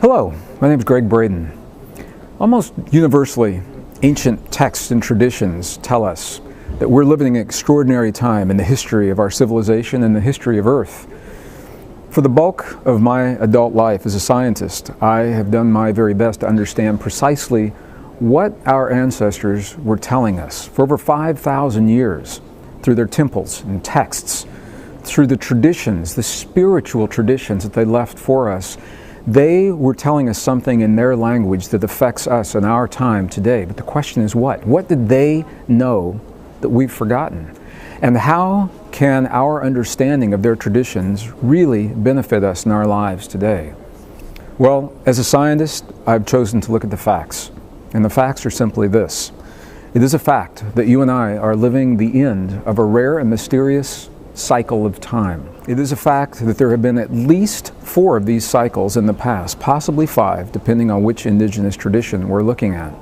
Hello, my name is Greg Braden. Almost universally, ancient texts and traditions tell us that we're living an extraordinary time in the history of our civilization and the history of Earth. For the bulk of my adult life as a scientist, I have done my very best to understand precisely what our ancestors were telling us for over 5,000 years through their temples and texts, through the traditions, the spiritual traditions that they left for us. They were telling us something in their language that affects us in our time today. But the question is what? What did they know that we've forgotten? And how can our understanding of their traditions really benefit us in our lives today? Well, as a scientist, I've chosen to look at the facts. And the facts are simply this. It is a fact that you and I are living the end of a rare and mysterious cycle of time. It is a fact that there have been at least 4 of these cycles in the past, possibly 5, depending on which indigenous tradition we're looking at.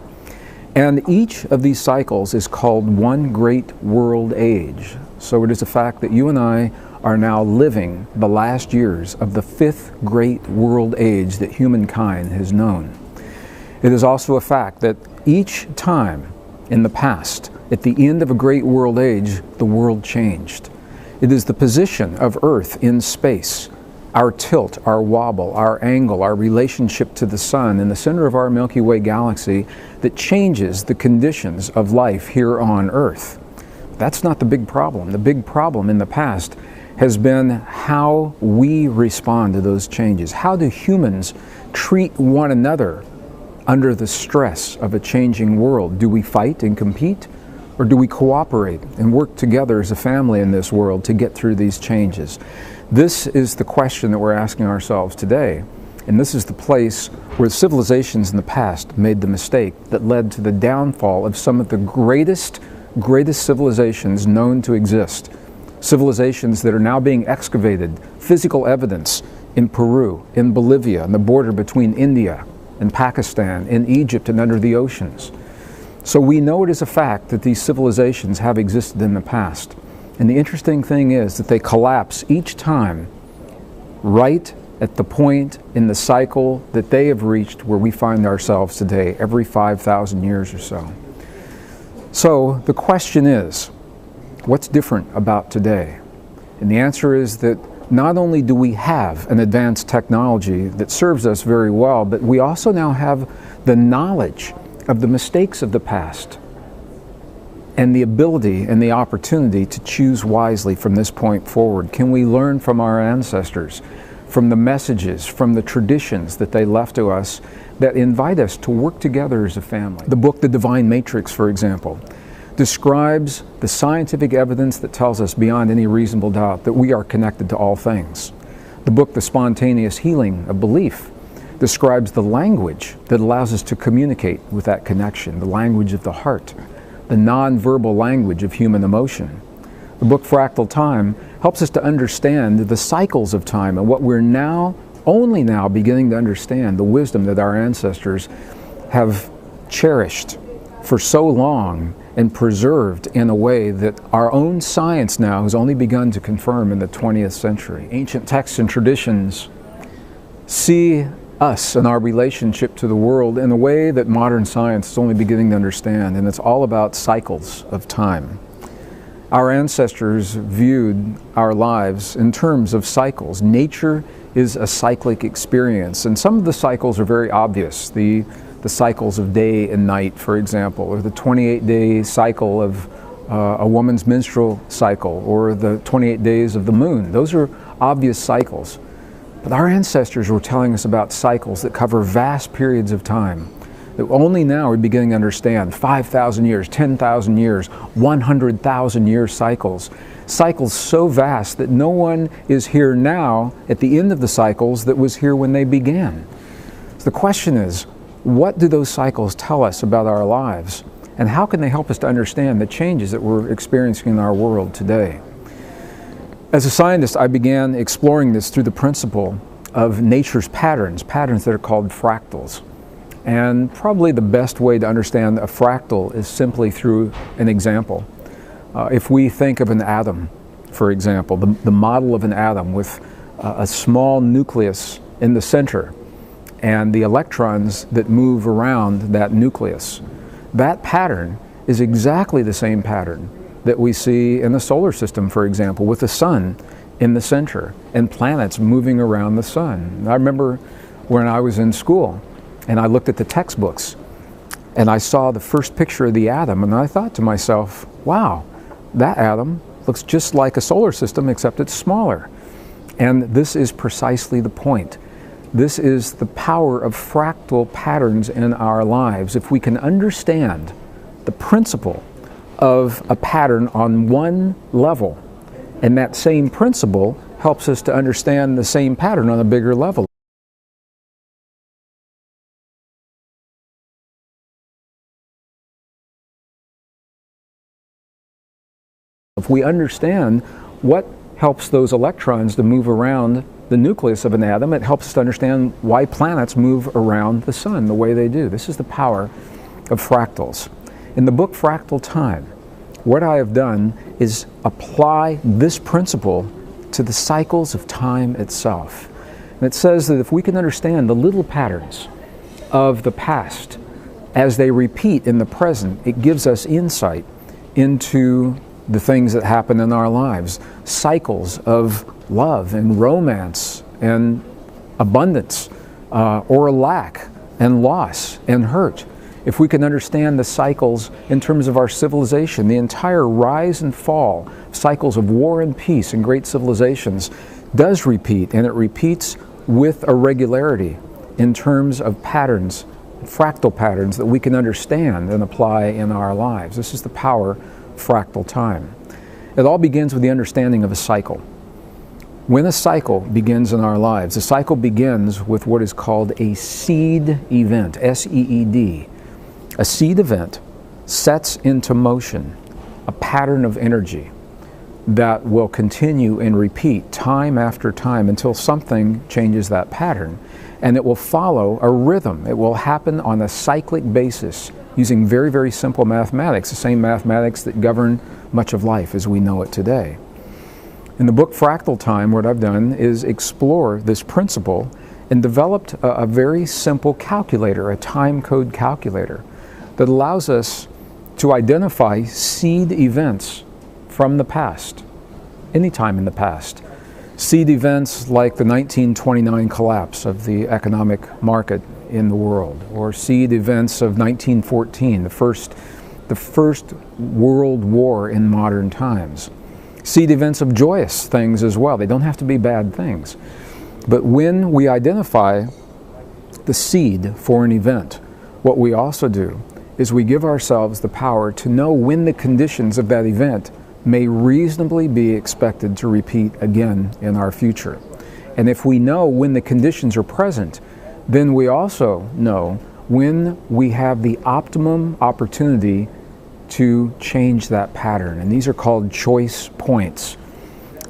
And each of these cycles is called one great world age. So it is a fact that you and I are now living the last years of the 5th great world age that humankind has known. It is also a fact that each time in the past, at the end of a great world age, the world changed. It is the position of Earth in space, our tilt, our wobble, our angle, our relationship to the sun in the center of our Milky Way galaxy that changes the conditions of life here on Earth. That's not the big problem. The big problem in the past has been how we respond to those changes. How do humans treat one another under the stress of a changing world? Do we fight and compete? Or do we cooperate and work together as a family in this world to get through these changes? This is the question that we're asking ourselves today. And this is the place where civilizations in the past made the mistake that led to the downfall of some of the greatest civilizations known to exist. Civilizations that are now being excavated, physical evidence in Peru, in Bolivia, on the border between India and Pakistan, in Egypt and under the oceans. So we know it is a fact that these civilizations have existed in the past. And the interesting thing is that they collapse each time right at the point in the cycle that they have reached where we find ourselves today, every 5,000 years or so. So the question is, what's different about today? And the answer is that not only do we have an advanced technology that serves us very well, but we also now have the knowledge of the mistakes of the past and the ability and the opportunity to choose wisely from this point forward. Can we learn from our ancestors, from the messages, from the traditions that they left to us that invite us to work together as a family? The book, The Divine Matrix, for example, describes the scientific evidence that tells us beyond any reasonable doubt that we are connected to all things. The book, The Spontaneous Healing of Belief, describes the language that allows us to communicate with that connection, the language of the heart, the nonverbal language of human emotion. The book Fractal Time helps us to understand the cycles of time and what we're only now beginning to understand, the wisdom that our ancestors have cherished for so long and preserved in a way that our own science now has only begun to confirm in the 20th century. Ancient texts and traditions see us and our relationship to the world in a way that modern science is only beginning to understand, and it's all about cycles of time. Our ancestors viewed our lives in terms of cycles. Nature is a cyclic experience, and some of the cycles are very obvious. The cycles of day and night, for example, or the 28-day cycle of a woman's menstrual cycle, or the 28 days of the moon. Those are obvious cycles. But our ancestors were telling us about cycles that cover vast periods of time that only now we're beginning to understand. 5,000 years, 10,000 years, 100,000 year cycles. Cycles so vast that no one is here now at the end of the cycles that was here when they began. So the question is, what do those cycles tell us about our lives? And how can they help us to understand the changes that we're experiencing in our world today? As a scientist, I began exploring this through the principle of nature's patterns that are called fractals. And probably the best way to understand a fractal is simply through an example. If we think of an atom, for example, the model of an atom with a small nucleus in the center, and the electrons that move around that nucleus. That pattern is exactly the same pattern that we see in the solar system, for example, with the sun in the center and planets moving around the sun. I remember when I was in school and I looked at the textbooks and I saw the first picture of the atom, and I thought to myself, wow, that atom looks just like a solar system except it's smaller. And this is precisely the point. This is the power of fractal patterns in our lives. If we can understand the principle of a pattern on one level, and that same principle helps us to understand the same pattern on a bigger level. If we understand what helps those electrons to move around the nucleus of an atom, it helps us to understand why planets move around the sun the way they do. This is the power of fractals. In the book Fractal Time, what I have done is apply this principle to the cycles of time itself. And it says that if we can understand the little patterns of the past as they repeat in the present, it gives us insight into the things that happen in our lives, cycles of love and romance and abundance, or lack and loss and hurt. If we can understand the cycles in terms of our civilization, the entire rise and fall, cycles of war and peace in great civilizations does repeat, and it repeats with a regularity in terms of patterns, fractal patterns that we can understand and apply in our lives. This is the power of fractal time. It all begins with the understanding of a cycle. When a cycle begins in our lives, a cycle begins with what is called a seed event, S-E-E-D. A seed event sets into motion a pattern of energy that will continue and repeat time after time until something changes that pattern. And it will follow a rhythm. It will happen on a cyclic basis using very, very simple mathematics, the same mathematics that govern much of life as we know it today. In the book Fractal Time, what I've done is explore this principle and developed a very simple calculator, a time code calculator, that allows us to identify seed events from the past, any time in the past. Seed events like the 1929 collapse of the economic market in the world, or seed events of 1914, the first World War in modern times. Seed events of joyous things as well. They don't have to be bad things. But when we identify the seed for an event, what we also do is we give ourselves the power to know when the conditions of that event may reasonably be expected to repeat again in our future. And if we know when the conditions are present, then we also know when we have the optimum opportunity to change that pattern. And these are called choice points.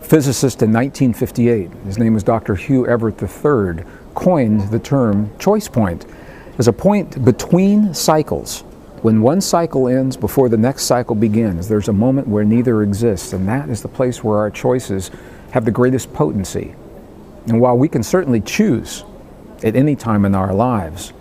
Physicist in 1958, his name was Dr. Hugh Everett III, coined the term choice point as a point between cycles. When one cycle ends before the next cycle begins, there's a moment where neither exists, and that is the place where our choices have the greatest potency. And while we can certainly choose at any time in our lives,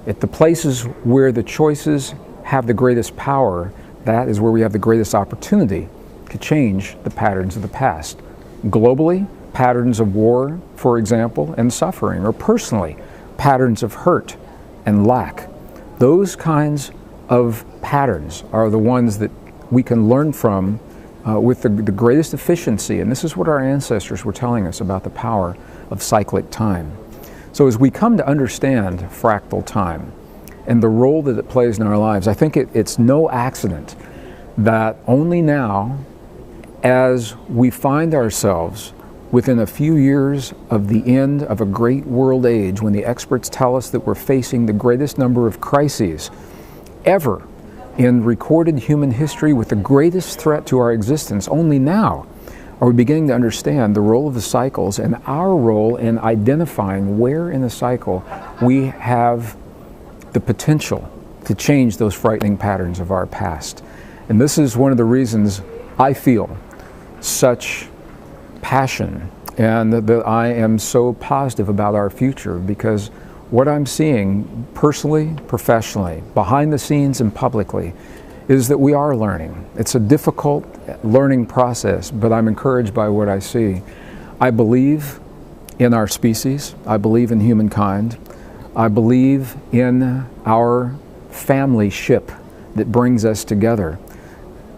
at the places where the choices have the greatest power, that is where we have the greatest opportunity to change the patterns of the past. Globally, patterns of war, for example, and suffering, or personally, patterns of hurt and lack. Those kinds of patterns are the ones that we can learn from with the greatest efficiency, and this is what our ancestors were telling us about the power of cyclic time. So as we come to understand fractal time and the role that it plays in our lives, I think it's no accident that only now, as we find ourselves within a few years of the end of a great world age, when the experts tell us that we're facing the greatest number of crises ever in recorded human history with the greatest threat to our existence, only now are we beginning to understand the role of the cycles and our role in identifying where in the cycle we have the potential to change those frightening patterns of our past. And this is one of the reasons I feel such passion and that I am so positive about our future, because what I'm seeing personally, professionally, behind the scenes and publicly, is that we are learning. It's a difficult learning process, but I'm encouraged by what I see. I believe in our species. I believe in humankind. I believe in our family ship that brings us together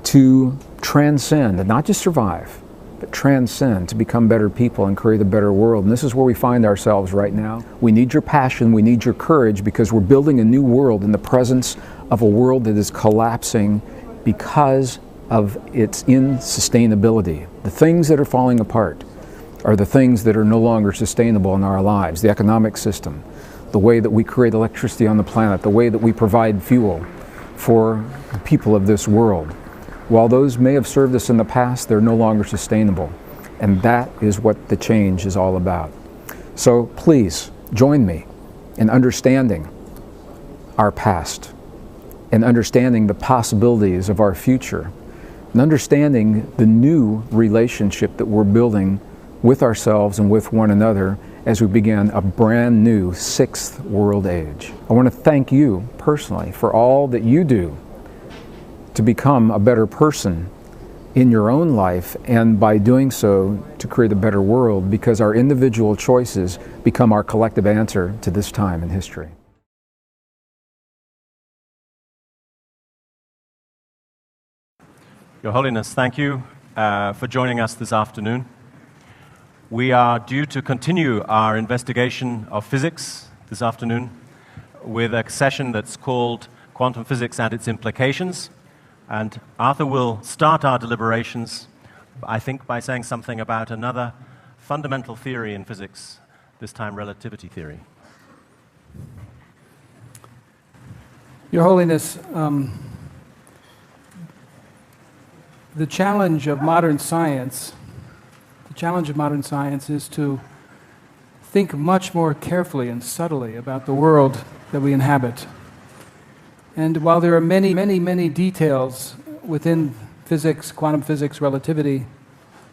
to transcend, and not just survive, but transcend, to become better people and create a better world. And this is where we find ourselves right now. We need your passion, we need your courage, because we're building a new world in the presence of a world that is collapsing because of its insustainability. The things that are falling apart are the things that are no longer sustainable in our lives. The economic system, the way that we create electricity on the planet, the way that we provide fuel for the people of this world. While those may have served us in the past, they're no longer sustainable. And that is what the change is all about. So please join me in understanding our past and understanding the possibilities of our future and understanding the new relationship that we're building with ourselves and with one another as we begin a brand new sixth world age. I want to thank you personally for all that you do to become a better person in your own life, and by doing so to create a better world, because our individual choices become our collective answer to this time in history. Your Holiness, thank you for joining us this afternoon. We are due to continue our investigation of physics this afternoon with a session that's called Quantum Physics and Its Implications. And Arthur will start our deliberations, I think, by saying something about another fundamental theory in physics, this time relativity theory. Your Holiness, the challenge of modern science is to think much more carefully and subtly about the world that we inhabit. And while there are many, many, many details within physics, quantum physics, relativity,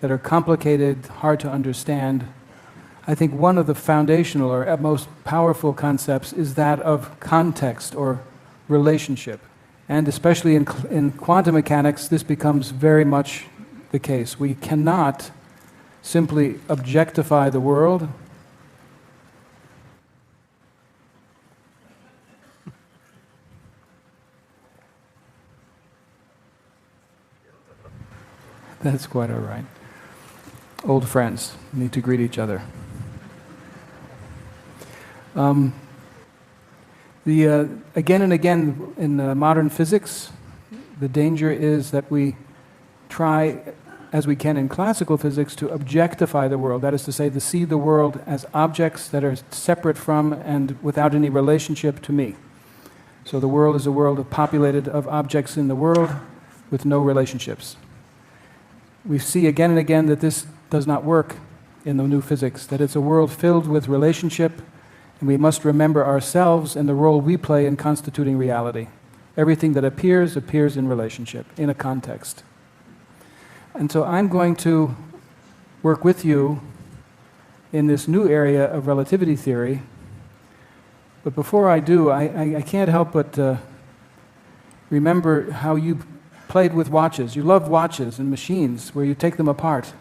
that are complicated, hard to understand, I think one of the foundational or most powerful concepts is that of context or relationship. And especially in quantum mechanics, this becomes very much the case. We cannot simply objectify the world. That's quite all right. Old friends need to greet each other. Again and again in modern physics, the danger is that we try, as we can in classical physics, to objectify the world. That is to say, to see the world as objects that are separate from and without any relationship to me. So the world is a world populated of objects in the world with no relationships. We see again and again that this does not work in the new physics, that it's a world filled with relationship, and we must remember ourselves and the role we play in constituting reality. Everything that appears in relationship, in a context. And so I'm going to work with you in this new area of relativity theory, but before I do, I can't help but remember how you played with watches. You love watches and machines where you take them apart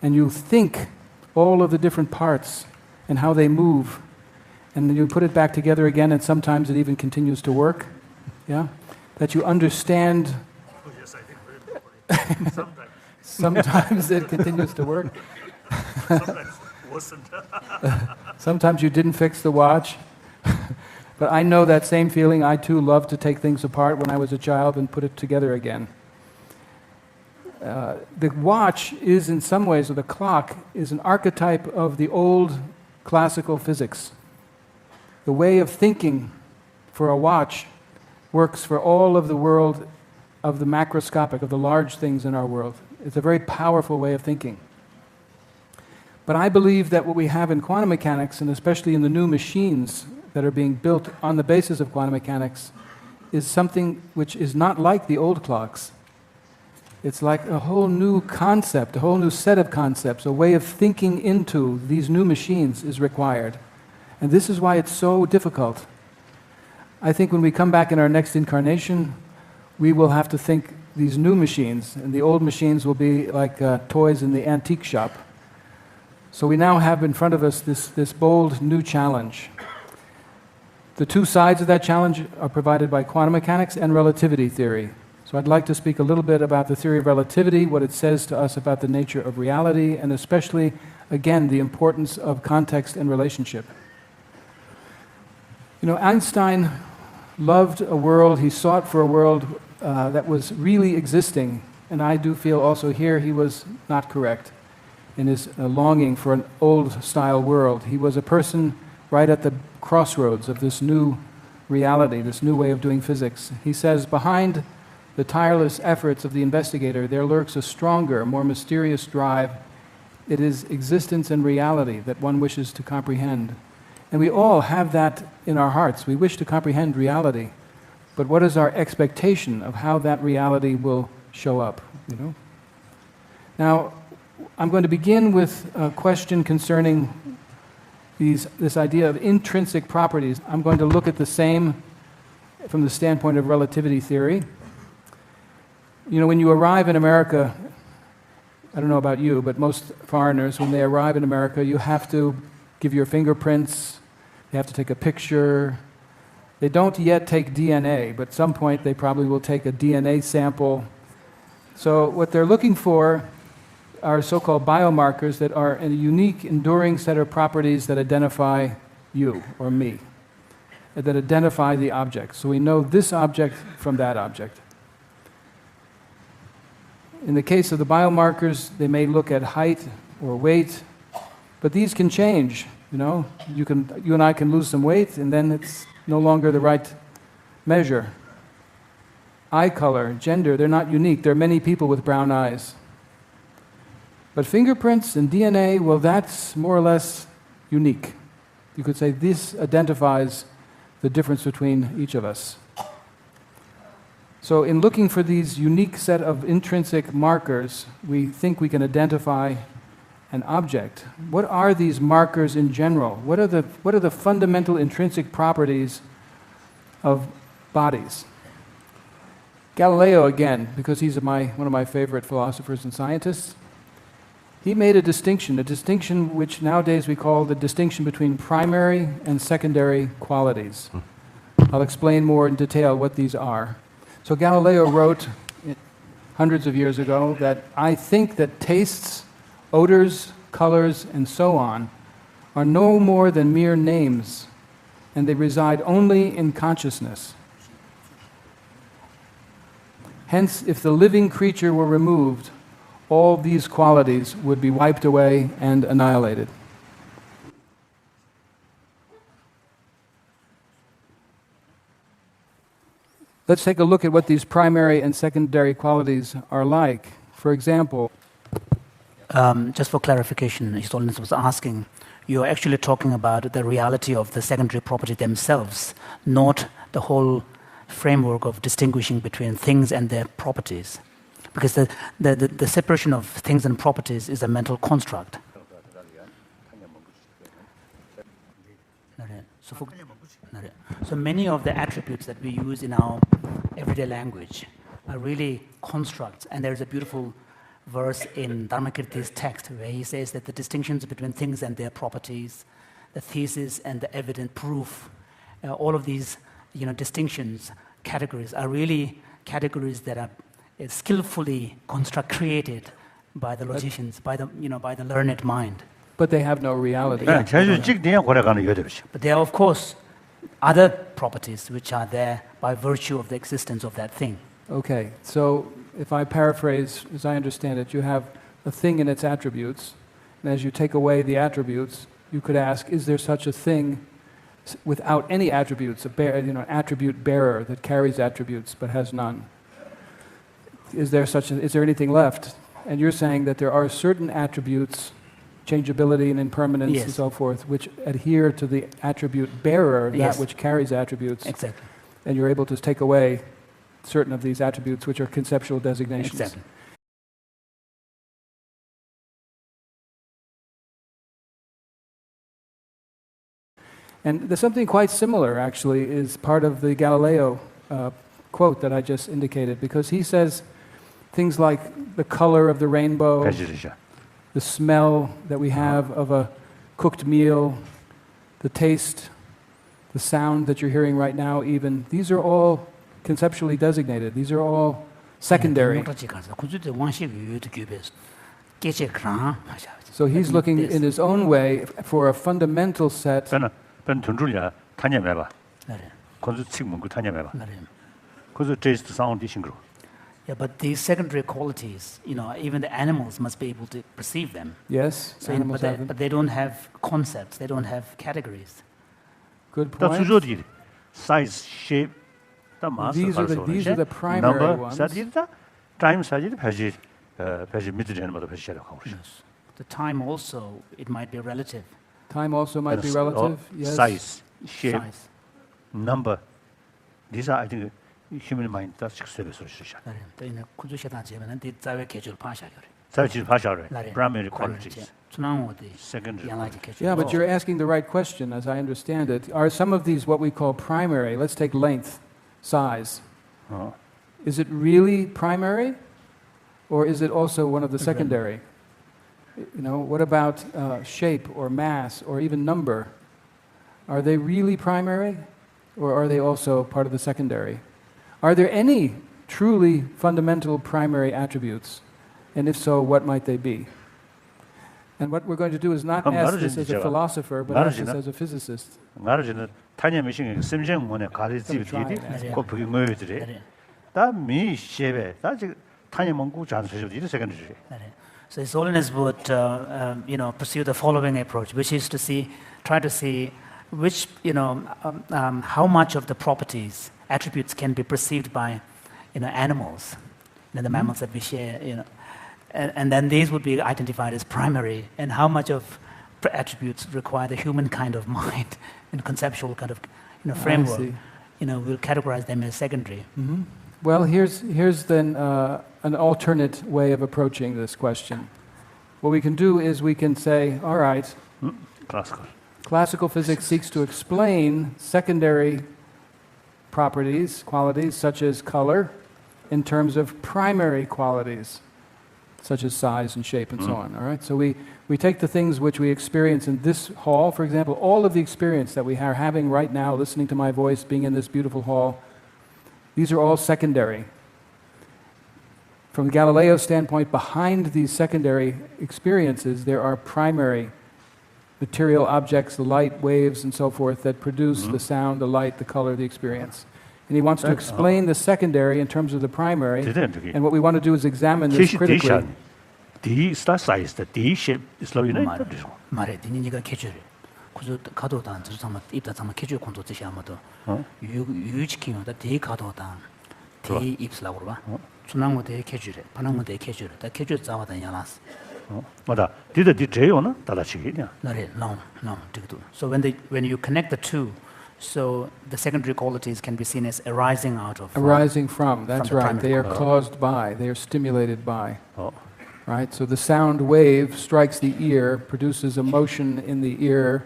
and you think all of the different parts and how they move, and then you put it back together again, and sometimes it even continues to work. Yeah? That you understand. Oh, yes, I think very properly. Sometimes. Sometimes it continues to work. Sometimes it wasn't. Sometimes you didn't fix the watch. But I know that same feeling. I too loved to take things apart when I was a child and put it together again. The watch is in some ways, or the clock, is an archetype of the old classical physics. The way of thinking for a watch works for all of the world of the macroscopic, of the large things in our world. It's a very powerful way of thinking. But I believe that what we have in quantum mechanics, and especially in the new machines that are being built on the basis of quantum mechanics, is something which is not like the old clocks. It's like a whole new concept, a whole new set of concepts, a way of thinking into these new machines is required. And this is why it's so difficult. I think when we come back in our next incarnation, we will have to think these new machines, and the old machines will be like toys in the antique shop. So we now have in front of us this bold new challenge. The two sides of that challenge are provided by quantum mechanics and relativity theory. So I'd like to speak a little bit about the theory of relativity, what it says to us about the nature of reality, and especially, again, the importance of context and relationship. You know, Einstein loved a world, he sought for a world that was really existing, and I do feel also here he was not correct in his longing for an old-style world. He was a person right at the crossroads of this new reality, this new way of doing physics. He says, behind the tireless efforts of the investigator, there lurks a stronger, more mysterious drive. It is existence and reality that one wishes to comprehend. And we all have that in our hearts. We wish to comprehend reality. But what is our expectation of how that reality will show up, you know? Now, I'm going to begin with a question concerning this idea of intrinsic properties. I'm going to look at the same from the standpoint of relativity theory. You know, when you arrive in America, I don't know about you, but most foreigners, when they arrive in America, you have to give your fingerprints, you have to take a picture. They don't yet take DNA, but at some point they probably will take a DNA sample. So what they're looking for are so-called biomarkers that are a unique, enduring set of properties that identify you or me, that identify the object. So we know this object from that object. In the case of the biomarkers, they may look at height or weight, but these can change. You know, you and I can lose some weight, and then it's no longer the right measure. Eye color, gender, they're not unique. There are many people with brown eyes. But fingerprints and DNA, well, that's more or less unique. You could say this identifies the difference between each of us. So in looking for these unique set of intrinsic markers, we think we can identify an object. What are these markers in general? What are the fundamental intrinsic properties of bodies? Galileo, again, because he's one of my favorite philosophers and scientists, he made a distinction which nowadays we call the distinction between primary and secondary qualities. I'll explain more in detail what these are. So Galileo wrote hundreds of years ago that I think that tastes, odors, colors, and so on are no more than mere names, and they reside only in consciousness. Hence, if the living creature were removed, all these qualities would be wiped away and annihilated. Let's take a look at what these primary and secondary qualities are like. For example, just for clarification, His Holiness was asking, you're actually talking about the reality of the secondary property themselves, not the whole framework of distinguishing between things and their properties. Because the separation of things and properties is a mental construct. So many of the attributes that we use in our everyday language are really constructs. And there's a beautiful verse in Dharmakirti's text where he says that the distinctions between things and their properties, the thesis and the evident proof, all of these distinctions, categories, are really categories that are skillfully created by the logicians, by the learned mind. But they have no reality. But there are, of course, other properties which are there by virtue of the existence of that thing. Okay, so if I paraphrase, as I understand it, you have a thing and its attributes, and as you take away the attributes, you could ask, is there such a thing without any attributes, an attribute bearer that carries attributes but has none? Is there anything left? And you're saying that there are certain attributes, changeability and impermanence Yes. and so forth, which adhere to the attribute bearer, Yes. that which carries attributes. Exactly. And you're able to take away certain of these attributes, which are conceptual designations. Exactly. And there's something quite similar, actually, is part of the Galileo quote that I just indicated, because he says things like the color of the rainbow, 배지르죠. the smell that we have of a cooked meal, the taste, the sound that you're hearing right now even, these are all conceptually designated. These are all secondary. So he's looking in his own way for a fundamental set. ben 둔줄이야 타냐매봐. 건수 칙문 그 타냐매봐. 그래서 테스트 사운드 싱그로. Yeah, but these secondary qualities, even the animals must be able to perceive them. Yes, So, animals have them. but they don't have concepts. They don't have categories. Good 다 point. 수저들이 size, shape, 다 마스 These are the primary number, ones. 사이즈다 time 사이즈 배지 배지 미드제는 모두 배지 하고 그러죠. The time also, it might be relative. Time also might be relative. Yes. Size, shape, Size. number. These are I think human mind 다 직접에 소리시죠. 그러니까 구조시다 지면은 뒤자외 계절 파샤거래. 사이즈 파샤를 primary qualities. 순항어디. Secondary. Yeah, but you're asking the right question, as I understand it. Are some of these what we call primary? Let's take length, size. Is it really primary, or is it also one of the secondary? What about shape or mass or even number? Are they really primary, or are they also part of the secondary? Are there any truly fundamental primary attributes? And if so, what might they be? And what we're going to do is not ask this as a philosopher, but ask this as a physicist. 나르지는 타냐 미싱의 심정문에 가르치기들이 꼭 그게 뭐들이 다 미셰베 다 지금 타냐 mongu 잔수죠 이런 secondary. So His Holiness would, pursue the following approach, which is to try to see which, how much of the properties, attributes can be perceived by, animals, the mammals that we share, and then these would be identified as primary, and how much of attributes require the human kind of mind and conceptual kind of, framework. We'll categorize them as secondary. Mm-hmm. Well, here's then an alternate way of approaching this question. What we can do is we can say, all right, classical physics seeks to explain secondary properties, qualities such as color, in terms of primary qualities, such as size and shape and so on. All right, so we take the things which we experience in this hall, for example, all of the experience that we are having right now, listening to my voice, being in this beautiful hall. These are all secondary. From Galileo's standpoint, behind these secondary experiences, there are primary material objects, the light, waves, and so forth, that produce the sound, the light, the color, the experience. And he wants to explain the secondary in terms of the primary. And what we want to do is examine this critically. D size, the D shape is low enough. 말해, 니니가 캐주래. 그저 가도단 저 상마 입다 상마 캐주 콘도 뜻이 아마도 유지키면 다 대 가도단 대 입sla고 봐. 순항모 대 캐주래. 반항모 대 캐주래. 다 캐주 잡아다 야라스. 맞아. 디더 디제요나 다다치기냐. 나래 no. So when you connect the two, so the secondary qualities can be seen as arising out of. Arising from, that's right. They are quality. caused by, they are stimulated by. Right? So the sound wave strikes the ear, produces a motion in the ear,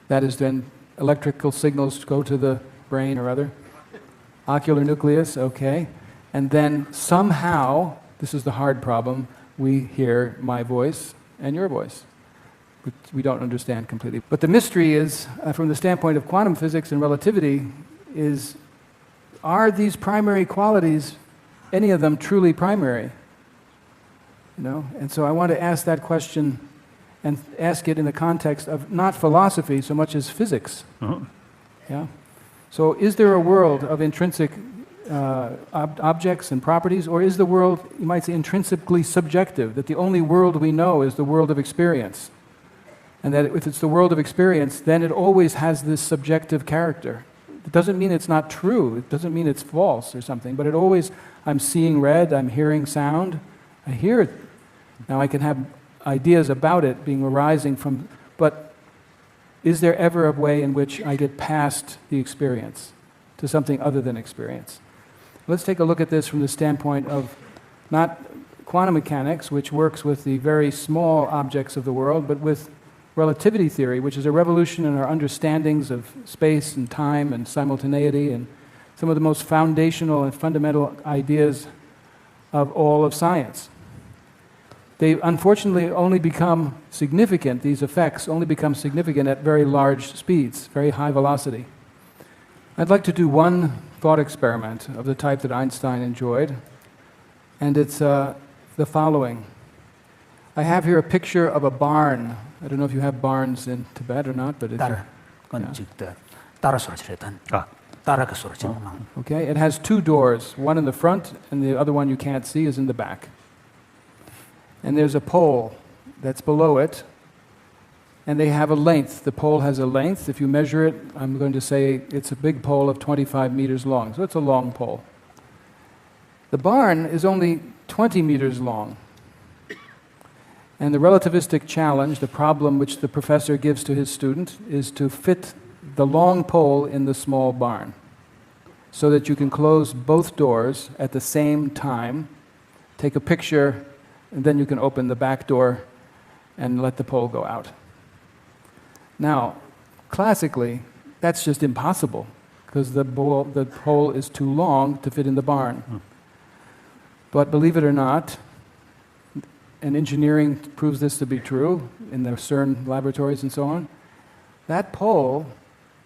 that is then electrical signals go to the brain or other. Ocular nucleus, okay. And then somehow, this is the hard problem, we hear my voice and your voice, which we don't understand completely. But the mystery is, from the standpoint of quantum physics and relativity, is are these primary qualities, any of them truly primary? And so I want to ask that question and ask it in the context of not philosophy so much as physics. Yeah. So is there a world of intrinsic objects and properties, or is the world, you might say, intrinsically subjective, that the only world we know is the world of experience? And that if it's the world of experience, then it always has this subjective character. It doesn't mean it's not true, it doesn't mean it's false or something, but it always, I'm seeing red, I'm hearing sound, I hear it. Now I can have ideas about it being arising from, but is there ever a way in which I get past the experience to something other than experience? Let's take a look at this from the standpoint of not quantum mechanics, which works with the very small objects of the world, but with relativity theory, which is a revolution in our understandings of space and time and simultaneity and some of the most foundational and fundamental ideas of all of science. They unfortunately only become significant, these effects only become significant at very large speeds, very high velocity. I'd like to do one thought experiment of the type that Einstein enjoyed, and it's the following. I have here a picture of a barn. I don't know if you have barns in Tibet or not, but it's... Okay, it has two doors, one in the front and the other one you can't see is in the back. And there's a pole that's below it, and they have a length. The pole has a length. If you measure it, I'm going to say it's a big pole of 25 meters long, so it's a long pole. The barn is only 20 meters long. And the relativistic challenge, the problem which the professor gives to his student, is to fit the long pole in the small barn so that you can close both doors at the same time, take a picture, and then you can open the back door and let the pole go out. Now, classically, that's just impossible because the pole is too long to fit in the barn. But believe it or not, and engineering proves this to be true in the CERN laboratories and so on, that pole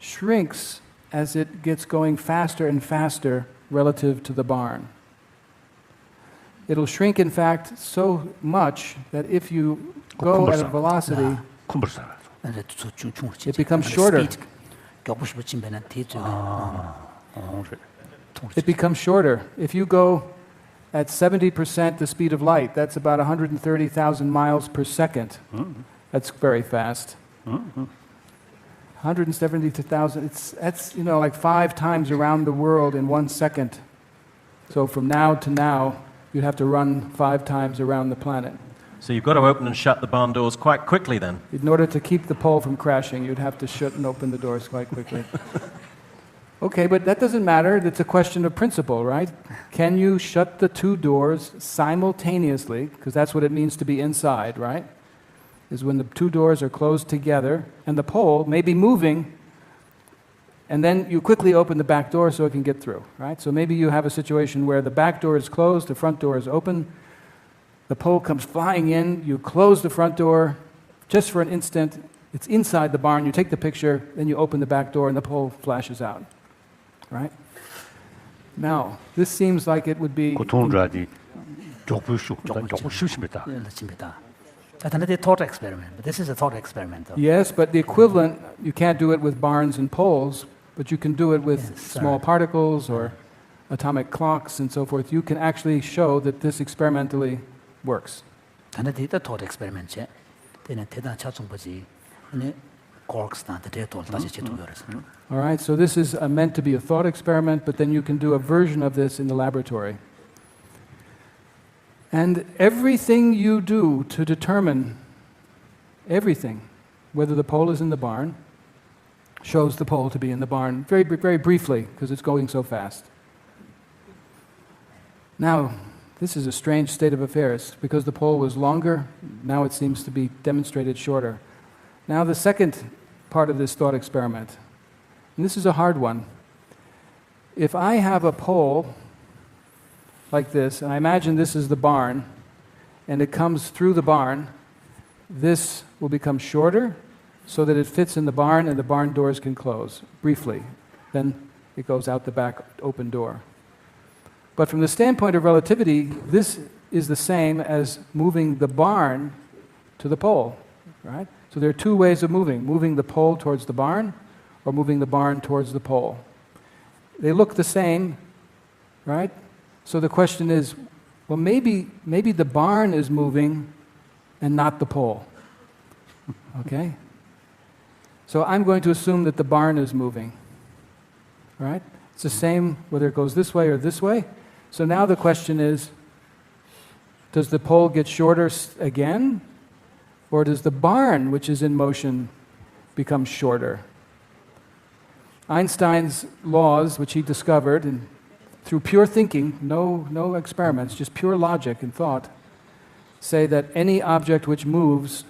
shrinks as it gets going faster and faster relative to the barn. It'll shrink, in fact, so much that if you go at a velocity, it becomes shorter. It becomes shorter. If you go at 70% the speed of light, that's about 130,000 miles per second. That's very fast. 170,000, that's like 5 times around the world in 1 second. So from now to now, you'd have to run 5 times around the planet. So you've got to open and shut the barn doors quite quickly then? In order to keep the pole from crashing, you'd have to shut and open the doors quite quickly. Okay, but that doesn't matter. It's a question of principle, right? Can you shut the 2 doors simultaneously? Because that's what it means to be inside, right? Is when the 2 doors are closed together and the pole may be moving, and then you quickly open the back door so it can get through, right? So maybe you have a situation where the back door is closed, the front door is open, the pole comes flying in, you close the front door just for an instant, it's inside the barn, you take the picture, then you open the back door and the pole flashes out. Right? Now, this seems like it would be... thought experiment, but this is a thought experiment. Though. Yes, but the equivalent, you can't do it with barns and poles, but you can do it with small particles or atomic clocks and so forth. You can actually show that this experimentally works. thought experiment. All right, so this is meant to be a thought experiment, but then you can do a version of this in the laboratory. And everything you do to determine everything, whether the pole is in the barn, shows the pole to be in the barn, very, very briefly, because it's going so fast. Now, this is a strange state of affairs. Because the pole was longer, now it seems to be demonstrated shorter. Now the second part of this thought experiment, and this is a hard one. If I have a pole like this, and I imagine this is the barn, and it comes through the barn, this will become shorter so that it fits in the barn and the barn doors can close briefly. Then it goes out the back open door. But from the standpoint of relativity, this is the same as moving the barn to the pole, right? So there are 2 ways of moving the pole towards the barn or moving the barn towards the pole. They look the same, right? So the question is, well, maybe the barn is moving and not the pole, okay? So I'm going to assume that the barn is moving, right? It's the same whether it goes this way or this way. So now the question is, does the pole get shorter again? Or does the barn, which is in motion, become shorter? Einstein's laws, which he discovered and through pure thinking, no experiments, just pure logic and thought, say that any object which moves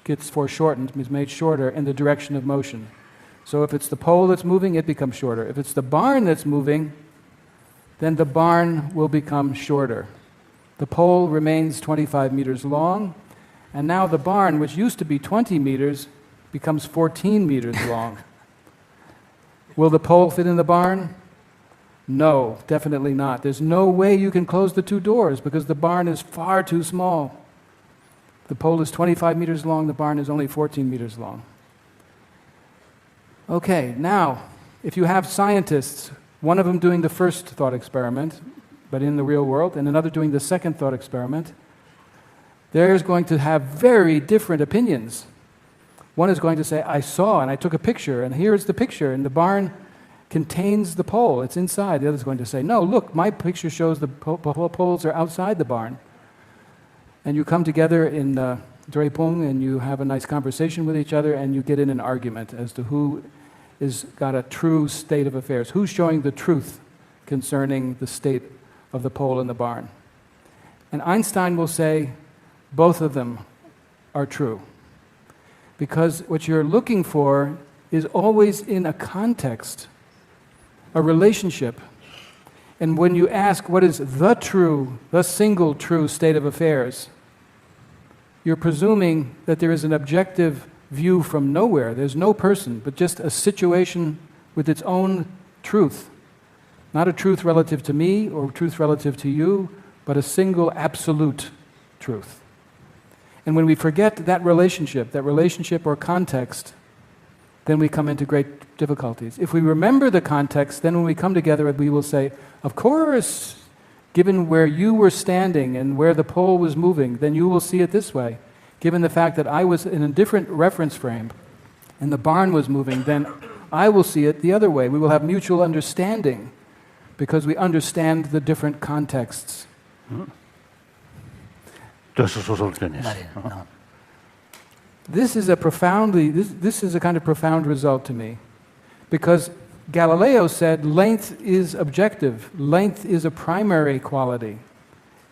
gets foreshortened, is made shorter in the direction of motion. So if it's the pole that's moving, it becomes shorter. If it's the barn that's moving, then the barn will become shorter. The pole remains 25 meters long, and now the barn, which used to be 20 meters, becomes 14 meters long. Will the pole fit in the barn? No, definitely not. There's no way you can close the two doors because the barn is far too small. The pole is 25 meters long, the barn is only 14 meters long. Okay, now, if you have scientists, one of them doing the first thought experiment, but in the real world, and another doing the second thought experiment, they're going to have very different opinions. One is going to say, I saw and I took a picture, and here's the picture, and the barn contains the pole, it's inside. The other is going to say, no, look, my picture shows the poles are outside the barn. And you come together in Drepung and you have a nice conversation with each other and you get in an argument as to who is got a true state of affairs. Who's showing the truth concerning the state of the pole in the barn? And Einstein will say both of them are true. Because what you're looking for is always in a context, a relationship. And when you ask what is the single true state of affairs, you're presuming that there is an objective view from nowhere. There's no person, but just a situation with its own truth. Not a truth relative to me or truth relative to you, but a single absolute truth. And when we forget that relationship or context, then we come into great difficulties. If we remember the context, then when we come together, we will say, of course, given where you were standing and where the pole was moving, then you will see it this way. Given the fact that I was in a different reference frame and the barn was moving, then I will see it the other way. We will have mutual understanding because we understand the different contexts. This is a kind of profound result to me, because Galileo said length is objective. Length is a primary quality.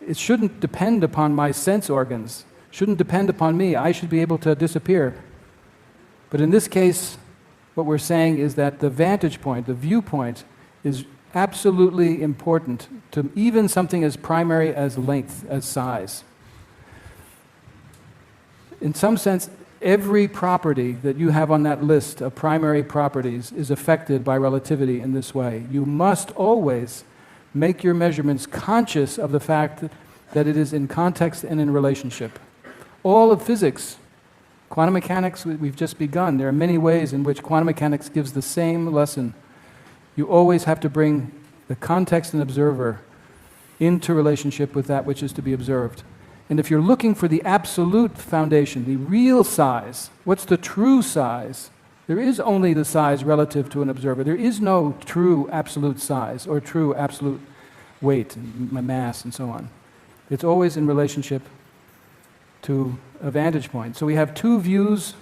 It shouldn't depend upon my sense organs. Shouldn't depend upon me. I should be able to disappear. But in this case, what we're saying is that the vantage point, the viewpoint, is absolutely important to even something as primary as length, as size. In some sense, every property that you have on that list of primary properties is affected by relativity in this way. You must always make your measurements conscious of the fact that it is in context and in relationship. All of physics, quantum mechanics, we've just begun. There are many ways in which quantum mechanics gives the same lesson. You always have to bring the context and observer into relationship with that which is to be observed. And if you're looking for the absolute foundation, the real size, what's the true size? There is only the size relative to an observer. There is no true absolute size or true absolute weight, and mass, and so on. It's always in relationship to a vantage point. So we have two views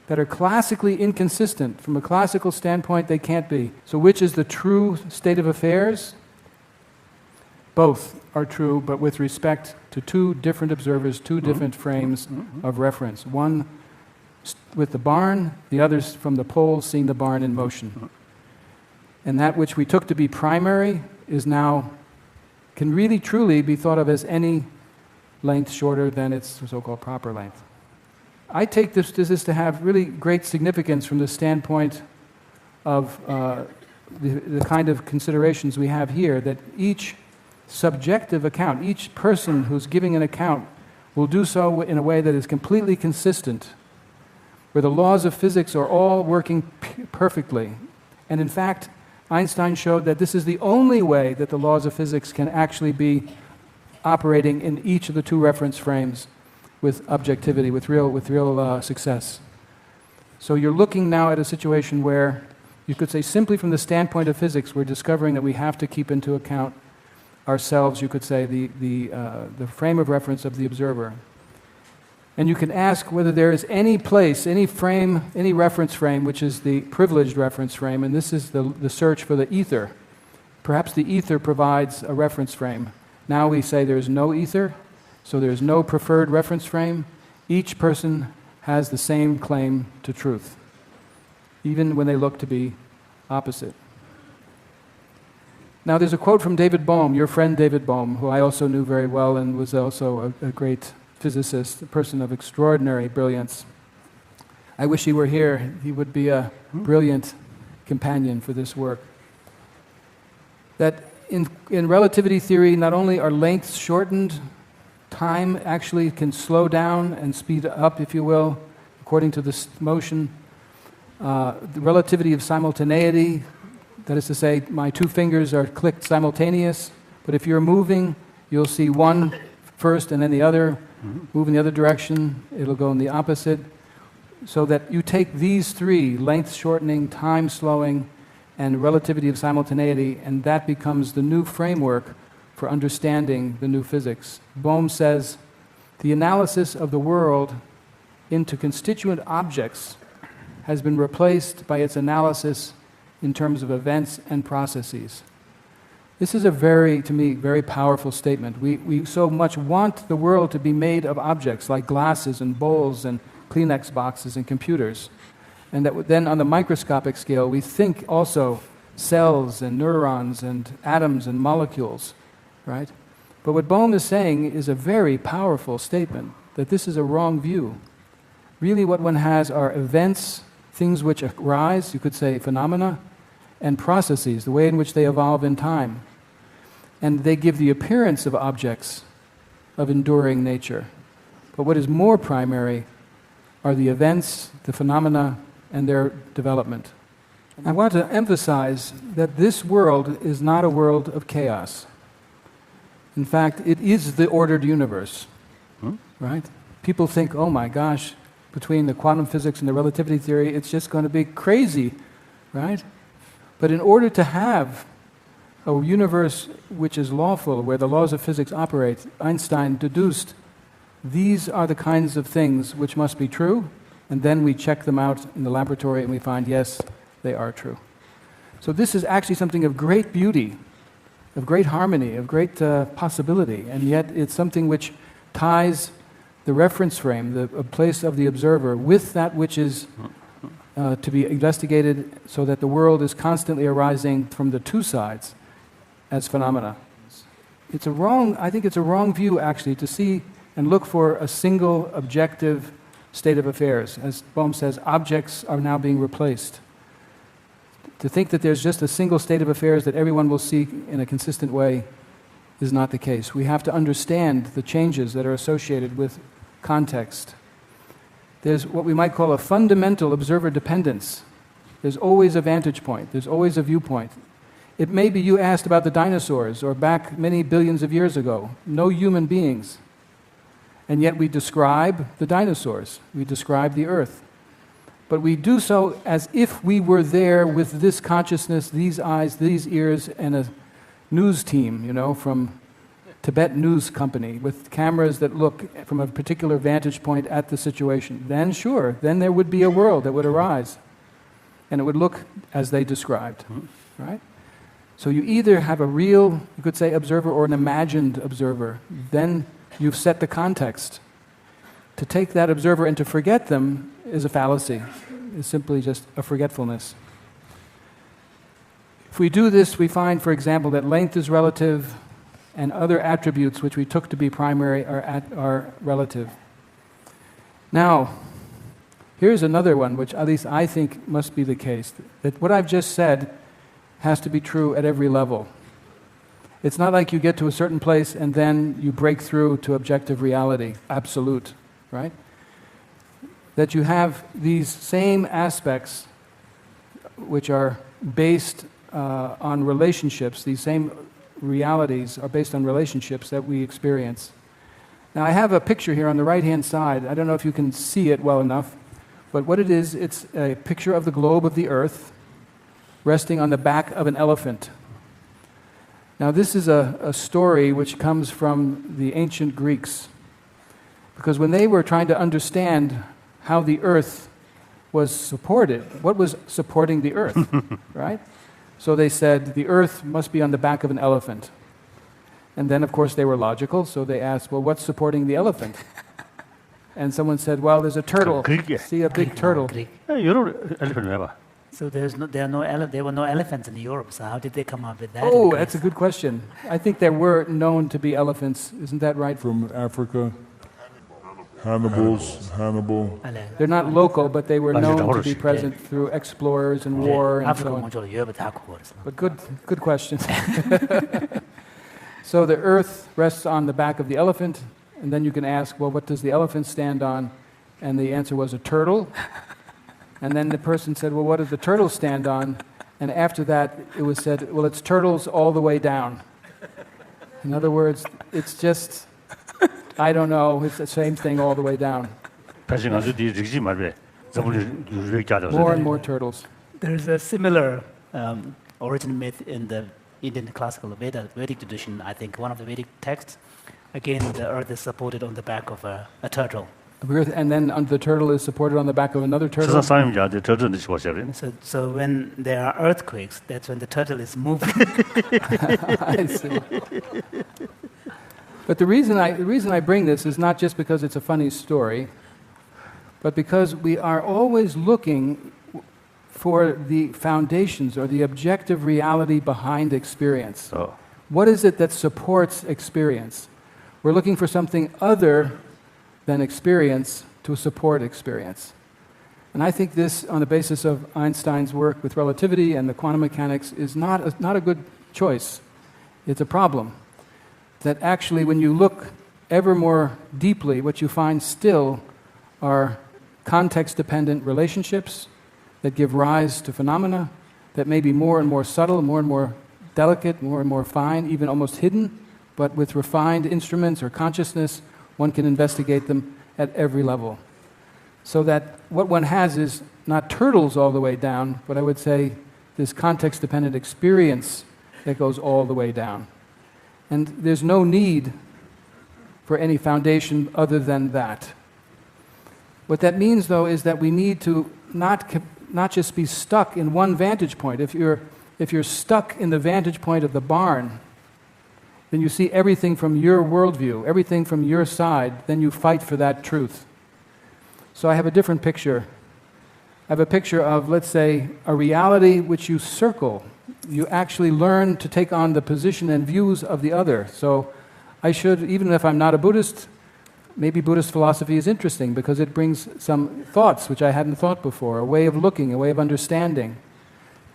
that are classically inconsistent. From a classical standpoint, they can't be. So which is the true state of affairs? Both are true, but with respect to two different observers, two different frames of reference. One with the barn, the others from the pole seeing the barn in motion. And that which we took to be primary is now, can really truly be thought of as any length shorter than its so-called proper length. I take this to have really great significance from the standpoint of the kind of considerations we have here, that each subjective account, each person who's giving an account will do so in a way that is completely consistent, where the laws of physics are all working perfectly. And in fact, Einstein showed that this is the only way that the laws of physics can actually be operating in each of the two reference frames with objectivity, with real success. So you're looking now at a situation where you could say simply from the standpoint of physics, we're discovering that we have to keep into account ourselves, you could say, the frame of reference of the observer. And you can ask whether there is any place, any frame, any reference frame, which is the privileged reference frame, and this is the search for the ether. Perhaps the ether provides a reference frame. Now we say there is no ether, so there is no preferred reference frame. Each person has the same claim to truth, even when they look to be opposite. Now, there's a quote from David Bohm, your friend David Bohm, who I also knew very well and was also a great physicist, a person of extraordinary brilliance. I wish he were here. He would be a brilliant companion for this work. That in relativity theory, not only are lengths shortened, time actually can slow down and speed up, if you will, according to this motion. The relativity of simultaneity, that is to say, my two fingers are clicked simultaneous, but if you're moving, you'll see one first and then the other, move in the other direction, it'll go in the opposite. So that you take these three, length shortening, time slowing, and relativity of simultaneity, and that becomes the new framework for understanding the new physics. Bohm says, the analysis of the world into constituent objects has been replaced by its analysis in terms of events and processes. This is a to me, very powerful statement. We so much want the world to be made of objects like glasses and bowls and Kleenex boxes and computers. And that then on the microscopic scale, we think also cells and neurons and atoms and molecules, right? But what Bohm is saying is a very powerful statement, that this is a wrong view. Really what one has are events, things which arise, you could say phenomena, and processes, the way in which they evolve in time. And they give the appearance of objects of enduring nature. But what is more primary are the events, the phenomena, and their development. I want to emphasize that this world is not a world of chaos. In fact, it is the ordered universe, right? People think, oh my gosh, between the quantum physics and the relativity theory, it's just going to be crazy, right? But in order to have a universe which is lawful, where the laws of physics operate, Einstein deduced these are the kinds of things which must be true, and then we check them out in the laboratory and we find, yes, they are true. So this is actually something of great beauty, of great harmony, of great possibility, and yet it's something which ties the reference frame, the place of the observer, with that which is to be investigated, so that the world is constantly arising from the two sides as phenomena. I think it's a wrong view, actually, to see and look for a single objective state of affairs. As Bohm says, objects are now being replaced. To think that there's just a single state of affairs that everyone will see in a consistent way is not the case. We have to understand the changes that are associated with context. There's what we might call a fundamental observer dependence. There's always a vantage point. There's always a viewpoint. It may be you asked about the dinosaurs, or back many billions of years ago. No human beings. And yet we describe the dinosaurs. We describe the earth. But we do so as if we were there with this consciousness, these eyes, these ears, and a news team, from Tibet News Company, with cameras that look from a particular vantage point at the situation. Then sure, then there would be a world that would arise. And it would look as they described, right? So you either have a real, you could say, observer, or an imagined observer. Then you've set the context. To take that observer and to forget them is a fallacy. It's simply just a forgetfulness. If we do this, we find, for example, that length is relative, and other attributes which we took to be primary are relative. Now, here's another one, which at least I think must be the case, that what I've just said has to be true at every level. It's not like you get to a certain place and then you break through to objective reality, absolute, right? That you have these same aspects which are based on relationships, these same realities are based on relationships that we experience. Now, I have a picture here on the right-hand side. I don't know if you can see it well enough, but what it is, it's a picture of the globe of the Earth resting on the back of an elephant. Now, this is a story which comes from the ancient Greeks, because when they were trying to understand how the Earth was supported, what was supporting the Earth, right? So they said, the Earth must be on the back of an elephant. And then, of course, they were logical, so they asked, well, what's supporting the elephant? And someone said, well, there's a turtle. 그게. See a big turtle. Greek. 유럽 엘리펀트 왜 봐? So there were no elephants in Europe. So how did they come up with that? Oh, that's a good question. I think there were known to be elephants. Isn't that right? From Africa. Hannibal. They're not local, but they were 맞아, known to horse. be present through explorers and war and 아프리카 so on. 먼저 유럽에 다 갖고 그랬어. But good question. So the earth rests on the back of the elephant, and then you can ask, well, what does the elephant stand on? And the answer was a turtle. And then the person said, well, what does the turtle stand on? And after that, it was said, well, it's turtles all the way down. In other words, it's just, I don't know, it's the same thing all the way down. 배신가서 뒤 즉시 말해. 저분이 유럽 자료서. More and more turtles. There's a similar origin myth in the Indian classical Vedic tradition. I think one of the Vedic texts. Again, the earth is supported on the back of a turtle. And then the turtle is supported on the back of another turtle. 세상 사람이자 저런 듯이 보셔요. So when there are earthquakes, that's when the turtle is moving. I see. But the reason I bring this is not just because it's a funny story, but because we are always looking for the foundations or the objective reality behind experience. 어. What is it that supports experience? We're looking for something other than experience to support experience. And I think this, on the basis of Einstein's work with relativity and the quantum mechanics, is not a good choice. It's a problem. That actually, when you look ever more deeply, what you find still are context-dependent relationships that give rise to phenomena that may be more and more subtle, more and more delicate, more and more fine, even almost hidden, but with refined instruments or consciousness, one can investigate them at every level. So that what one has is not turtles all the way down, but I would say this context-dependent experience that goes all the way down. And there's no need for any foundation other than that. What that means, though, is that we need to not just be stuck in one vantage point. If you're stuck in the vantage point of the barn, then you see everything from your worldview, everything from your side, then you fight for that truth. So I have a different picture. I have a picture of, let's say, a reality which you circle. You actually learn to take on the position and views of the other. So I should, even if I'm not a Buddhist, maybe Buddhist philosophy is interesting because it brings some thoughts which I hadn't thought before, a way of looking, a way of understanding.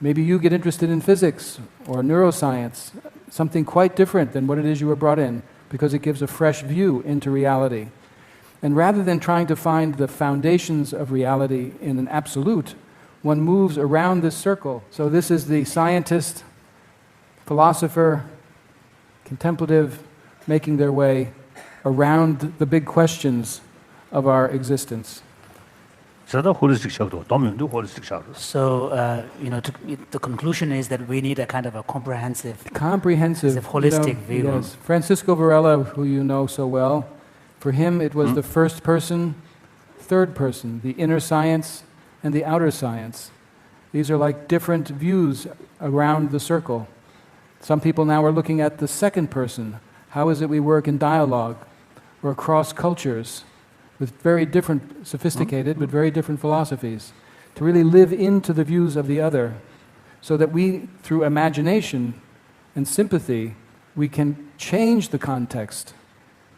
Maybe you get interested in physics or neuroscience, something quite different than what it is you were brought in, because it gives a fresh view into reality. And rather than trying to find the foundations of reality in an absolute, one moves around this circle. So this is the scientist, philosopher, contemplative, making their way around the big questions of our existence. 저도 홀리스틱 샤워도 도면도 홀리스틱 샤워도. So, the conclusion is that we need a kind of a comprehensive holistic view. Yes. Francisco Varela, who you know so well, for him it was the first person, third person, the inner science and the outer science. These are like different views around the circle. Some people now are looking at the second person. How is it we work in dialogue or across cultures with very different, sophisticated, but very different philosophies, to really live into the views of the other, so that we, through imagination and sympathy, we can change the context.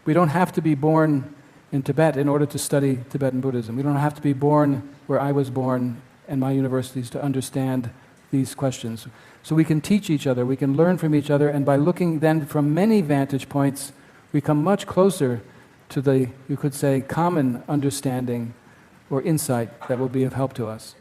We don't have to be born in Tibet in order to study Tibetan Buddhism. We don't have to be born where I was born and my universities to understand these questions. So we can teach each other, we can learn from each other, and by looking then from many vantage points, we come much closer to the, you could say, common understanding or insight that will be of help to us.